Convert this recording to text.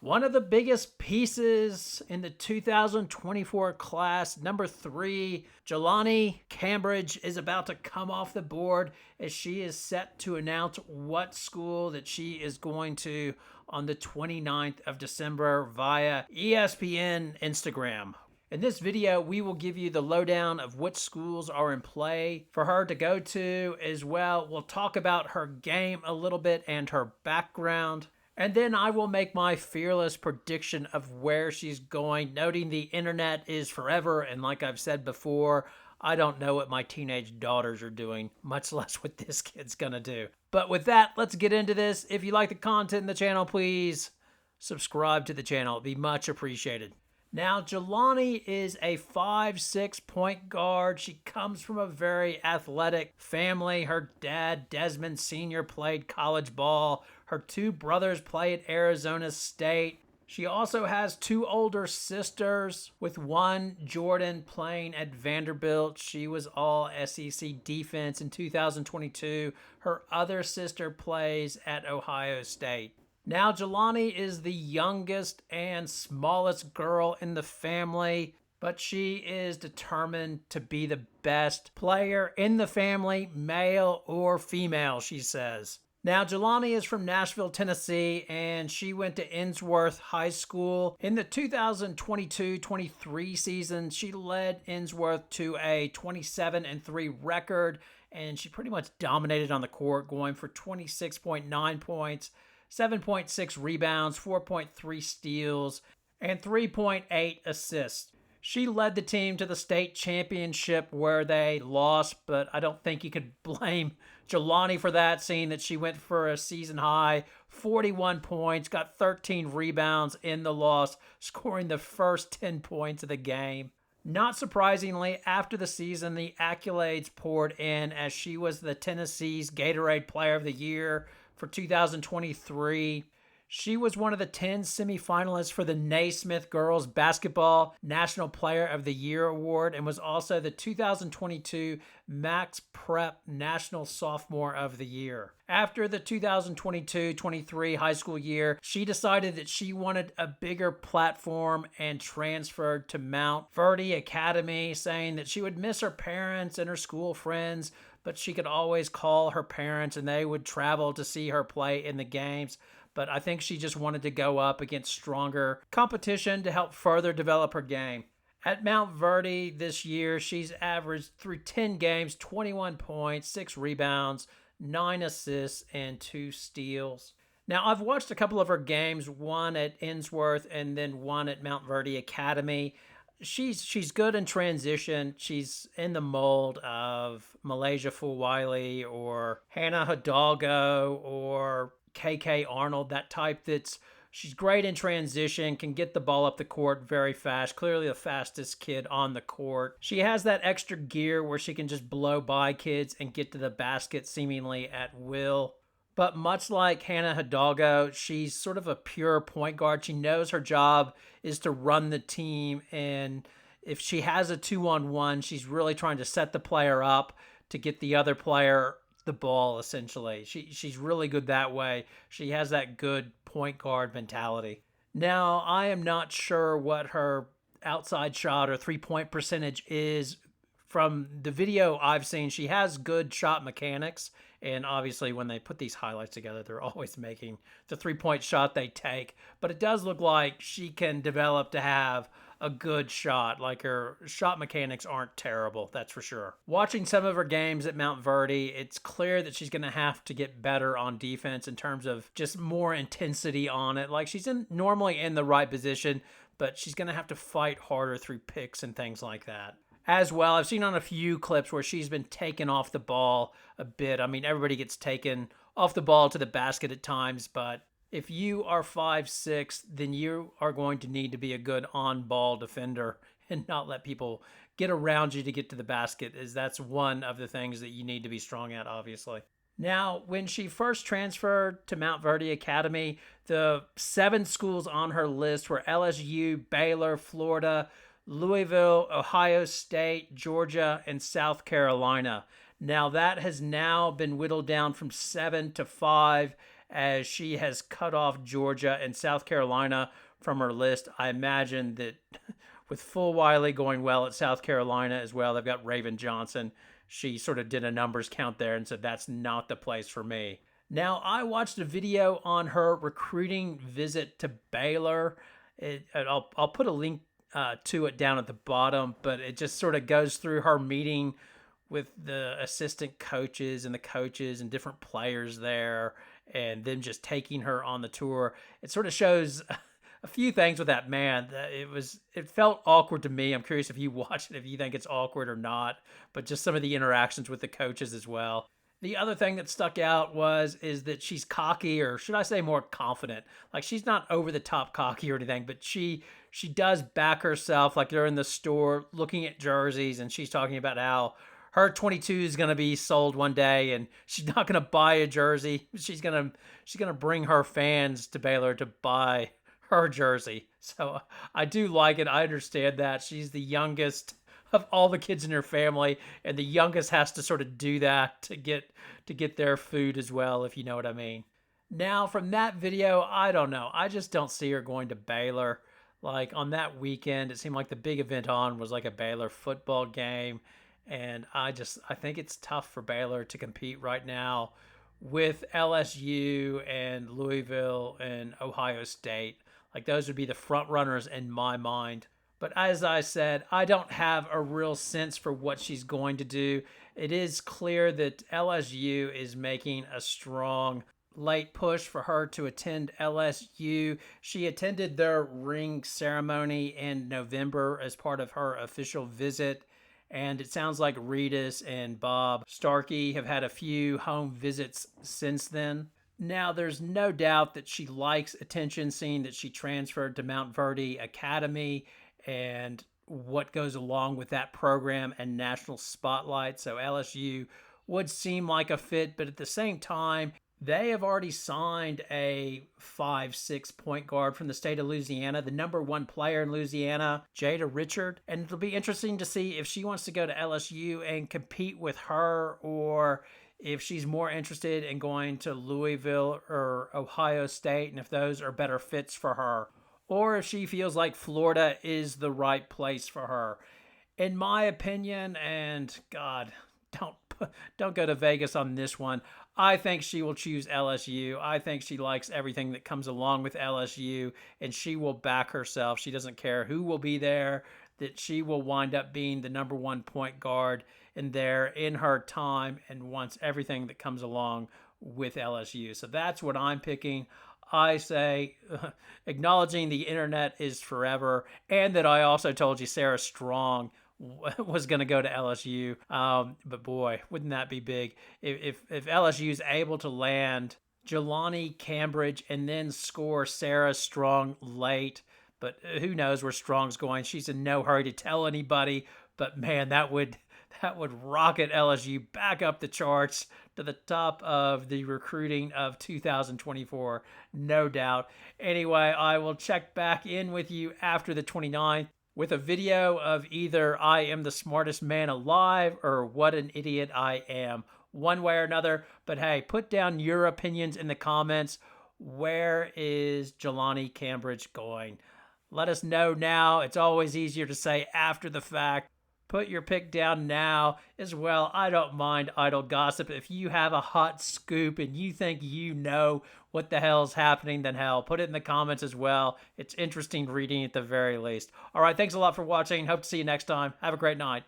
One of the biggest pieces in the 2024 class, number 3, Jaloni Cambridge, is about to come off the board as she is set to announce what school that she is going to on the 29th of December via ESPN Instagram. In this video, we will give you the lowdown of which schools are in play for her to go to as well. We'll talk about her game a little bit and her background. And then I will make my fearless prediction of where she's going, noting the internet is forever. And like I've said before, I don't know what my teenage daughters are doing, much less what this kid's going to do. But with that, let's get into this. If you like the content in the channel, please subscribe to the channel. It'd be much appreciated. Now, Jaloni is a 5'6" point guard. She comes from a very athletic family. Her dad, Desmond Sr., played college ball. Her 2 brothers play at Arizona State. She also has 2 older sisters, with one, Jordan, playing at Vanderbilt. She was all SEC defense in 2022. Her other sister plays at Ohio State. Now, Jaloni is the youngest and smallest girl in the family, but she is determined to be the best player in the family, male or female, she says. Now, Jaloni is from Nashville, Tennessee, and she went to Innsworth High School. In the 2022-23 season, she led Innsworth to a 27-3 record, and she pretty much dominated on the court, going for 26.9 points, 7.6 rebounds, 4.3 steals, and 3.8 assists. She led the team to the state championship where they lost, but I don't think you could blame Jaloni for that, seeing that she went for a season high 41 points, got 13 rebounds in the loss, scoring the first 10 points of the game. Not surprisingly, after the season, the accolades poured in as she was the Tennessee's Gatorade Player of the Year for 2023. She was one of the 10 semifinalists for the Naismith Girls Basketball National Player of the Year Award and was also the 2022 Max Prep National Sophomore of the Year. After the 2022-23 high school year, she decided that she wanted a bigger platform and transferred to Mount Verdi Academy, saying that she would miss her parents and her school friends, but she could always call her parents and they would travel to see her play in the games. But I think she just wanted to go up against stronger competition to help further develop her game. At Mount Verdi this year, she's averaged through 10 games, 21 points, 6 rebounds, 9 assists, and 2 steals. Now, I've watched a couple of her games, one at Innsworth and then one at Mount Verdi Academy. She's good in transition. She's in the mold of Malaysia Fulwiley or Hannah Hidalgo or KK Arnold, that type she's great in transition, can get the ball up the court very fast, clearly the fastest kid on the court. She has that extra gear where she can just blow by kids and get to the basket seemingly at will. But much like Hannah Hidalgo, she's sort of a pure point guard. She knows her job is to run the team, and if she has a 2-on-1, she's really trying to set the player up to get the other player the ball, essentially. She's really good that way. She has that good point guard mentality. Now, I am not sure what her outside shot or three-point percentage is. From the video I've seen, she has good shot mechanics, and obviously when they put these highlights together, they're always making the three-point shot they take, but it does look like she can develop to have a good shot. Like, her shot mechanics aren't terrible, that's for sure. Watching some of her games at Mount Verdi, it's clear that she's going to have to get better on defense in terms of just more intensity on it. Like, she's normally in the right position, but she's going to have to fight harder through picks and things like that. As well, I've seen on a few clips where she's been taken off the ball a bit. I mean, everybody gets taken off the ball to the basket at times, but if you are 5'6", then you are going to need to be a good on-ball defender and not let people get around you to get to the basket, as that's one of the things that you need to be strong at, obviously. Now, when she first transferred to Mount Verdi Academy, the 7 schools on her list were LSU, Baylor, Florida, Louisville, Ohio State, Georgia, and South Carolina. Now, that has now been whittled down from 7 to 5, as she has cut off Georgia and South Carolina from her list. I imagine that with Full Wiley going well at South Carolina as well, they've got Raven Johnson. She sort of did a numbers count there and said, that's not the place for me. Now, I watched a video on her recruiting visit to Baylor. I'll put a link to it down at the bottom, but it just sort of goes through her meeting with the assistant coaches and the coaches and different players there, and them just taking her on the tour. It sort of shows a few things with that man. It felt awkward to me. I'm curious if you watch it, if you think it's awkward or not, but just some of the interactions with the coaches as well. The other thing that stuck out is that she's cocky, or should I say more confident. Like, she's not over the top cocky or anything, but she does back herself. Like, they're in the store looking at jerseys, and she's talking about how her 22 is going to be sold one day, and she's not going to buy a jersey. She's going to bring her fans to Baylor to buy her jersey. So I do like it. I understand that she's the youngest of all the kids in her family, and the youngest has to sort of do that to get their food as well, if you know what I mean. Now, from that video, I don't know. I just don't see her going to Baylor. Like, on that weekend, it seemed like the big event on was like a Baylor football game, and I think it's tough for Baylor to compete right now with LSU and Louisville and Ohio State. Like, those would be the front runners in my mind. But as I said, I don't have a real sense for what she's going to do. It is clear that LSU is making a strong late push for her to attend LSU. She attended their ring ceremony in November as part of her official visit. And it sounds like Reedus and Bob Starkey have had a few home visits since then. Now, there's no doubt that she likes attention, seeing that she transferred to Mount Verde Academy and what goes along with that program and national spotlight. So LSU would seem like a fit, but at the same time, they have already signed a 5'6" point guard from the state of Louisiana, the number one player in Louisiana, Jada Richard. And it'll be interesting to see if she wants to go to LSU and compete with her, or if she's more interested in going to Louisville or Ohio State, and if those are better fits for her, or if she feels like Florida is the right place for her. In my opinion, and God, don't go to Vegas on this one, I think she will choose LSU. I think she likes everything that comes along with LSU, and she will back herself. She doesn't care who will be there, that she will wind up being the number one point guard in there in her time, and wants everything that comes along with LSU. So that's what I'm picking. I say, acknowledging the internet is forever, and that I also told you Sarah Strong was going to go to LSU. But boy, wouldn't that be big if LSU is able to land Jaloni Cambridge and then score Sarah Strong late. But who knows where Strong's going? She's in no hurry to tell anybody. But man, that would rocket LSU back up the charts to the top of the recruiting of 2024, no doubt. Anyway, I will check back in with you after the 29th with a video of either I am the smartest man alive or what an idiot I am, one way or another. But hey, put down your opinions in the comments. Where is Jaloni Cambridge going? Let us know now. It's always easier to say after the fact. Put your pick down now as well. I don't mind idle gossip. If you have a hot scoop and you think you know what the hell's happening, then hell, put it in the comments as well. It's interesting reading at the very least. All right, thanks a lot for watching. Hope to see you next time. Have a great night.